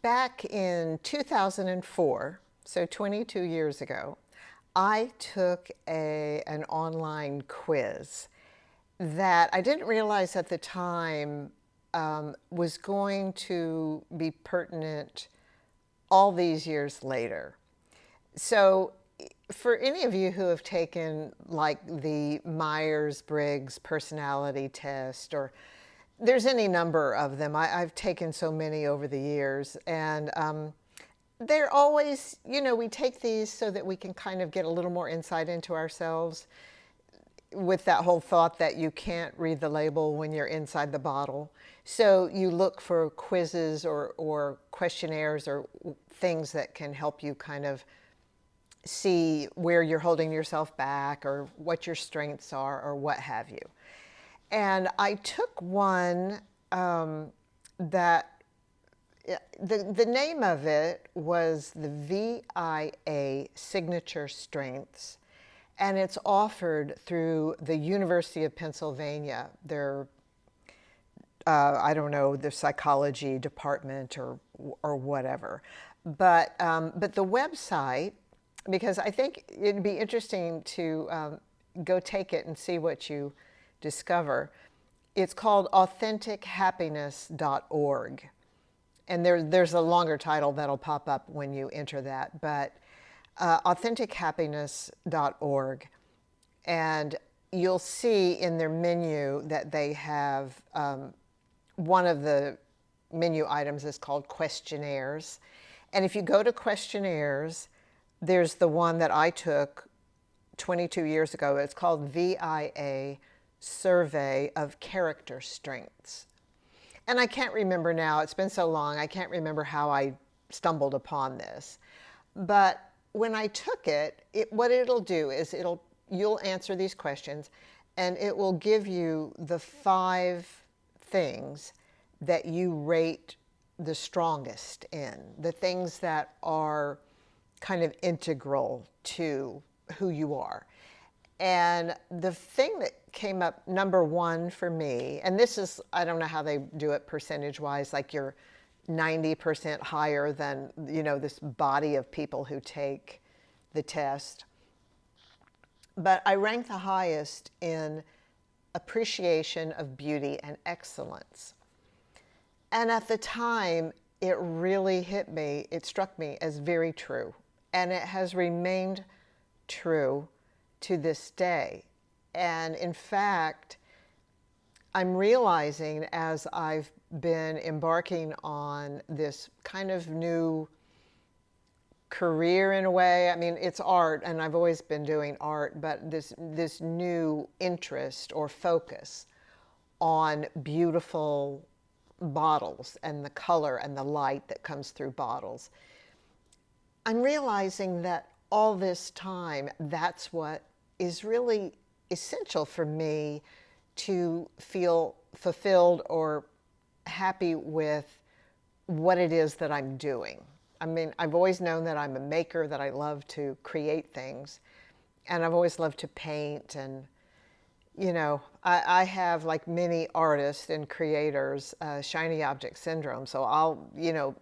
Back in 2004, so 22 years ago, I took an online quiz that I didn't realize at the time was going to be pertinent all these years later. So, for any of you who have taken like the Myers-Briggs personality test, or there's any number of them, I've taken so many over the years, and they're always, we take these so that we can kind of get a little more insight into ourselves with that whole thought that you can't read the label when you're inside the bottle. So you look for quizzes or questionnaires or things that can help you kind of see where you're holding yourself back or what your strengths are or what have you. And I took one that the name of it was the VIA Signature Strengths, and it's offered through the University of Pennsylvania. Their I don't know, the psychology department or whatever, but the website, because I think it'd be interesting to go take it and see what you discover. It's called AuthenticHappiness.org. And there's a longer title that'll pop up when you enter that, but AuthenticHappiness.org. And you'll see in their menu that they have one of the menu items is called questionnaires. And if you go to questionnaires, there's the one that I took 22 years ago. It's called VIA Survey of Character Strengths. And I can't remember now, it's been so long, I can't remember how I stumbled upon this. But when I took it, what it'll do is you'll answer these questions and it will give you the 5 things that you rate the strongest in, the things that are kind of integral to who you are. And the thing that came up number 1 for me, and this is, I don't know how they do it percentage-wise, like you're 90% higher than, this body of people who take the test. But I ranked the highest in appreciation of beauty and excellence. And at the time, it really hit me, it struck me as very true. And it has remained true to this day. And in fact, I'm realizing as I've been embarking on this kind of new career in a way, I mean, it's art and I've always been doing art, but this new interest or focus on beautiful bottles and the color and the light that comes through bottles. I'm realizing that all this time, that's what is really essential for me to feel fulfilled or happy with what it is that I'm doing. I mean, I've always known that I'm a maker, that I love to create things, and I've always loved to paint. And I have, like many artists and creators, shiny object syndrome. So I'll,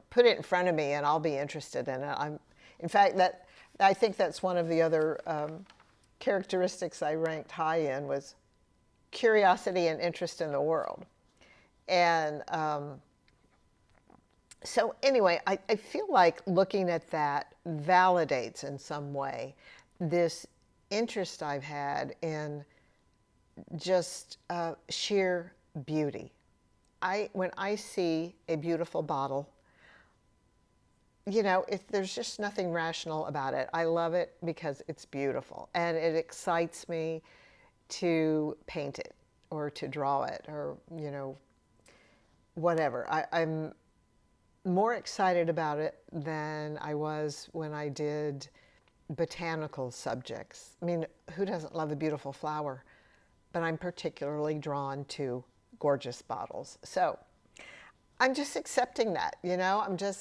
put it in front of me and I'll be interested in it. In fact, I think that's one of the other characteristics I ranked high in was curiosity and interest in the world. And so anyway, I feel like looking at that validates in some way this interest I've had in just sheer beauty. When I see a beautiful bottle, there's just nothing rational about it. I love it because it's beautiful and it excites me to paint it or to draw it or, whatever. I'm more excited about it than I was when I did botanical subjects. I mean, who doesn't love a beautiful flower? But I'm particularly drawn to gorgeous bottles. So I'm just accepting that,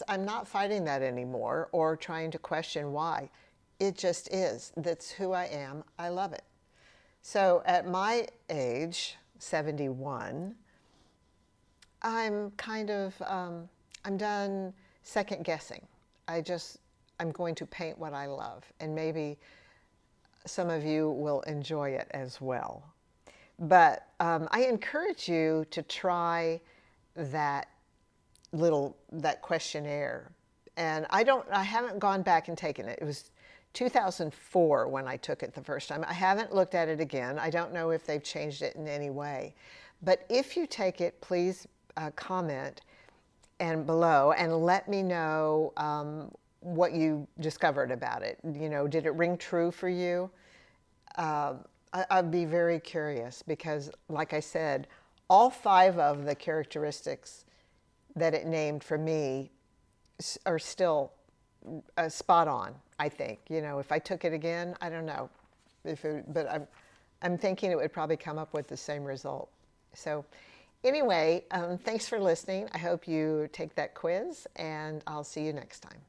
I'm not fighting that anymore or trying to question why. It just is. That's who I am. I love it. So at my age, 71, I'm kind of, I'm done second guessing. I'm going to paint what I love, and maybe some of you will enjoy it as well. But I encourage you to try that that questionnaire. And I haven't gone back and taken it. It was 2004 when I took it the first time. I haven't looked at it again. I don't know if they've changed it in any way. But if you take it, please comment and below and let me know what you discovered about it. You know, did it ring true for you? I'd be very curious because, like I said, all 5 of the characteristics that it named for me are still spot on, I think. You know, if I took it again, I don't know. But I'm thinking it would probably come up with the same result. So anyway, thanks for listening. I hope you take that quiz, and I'll see you next time.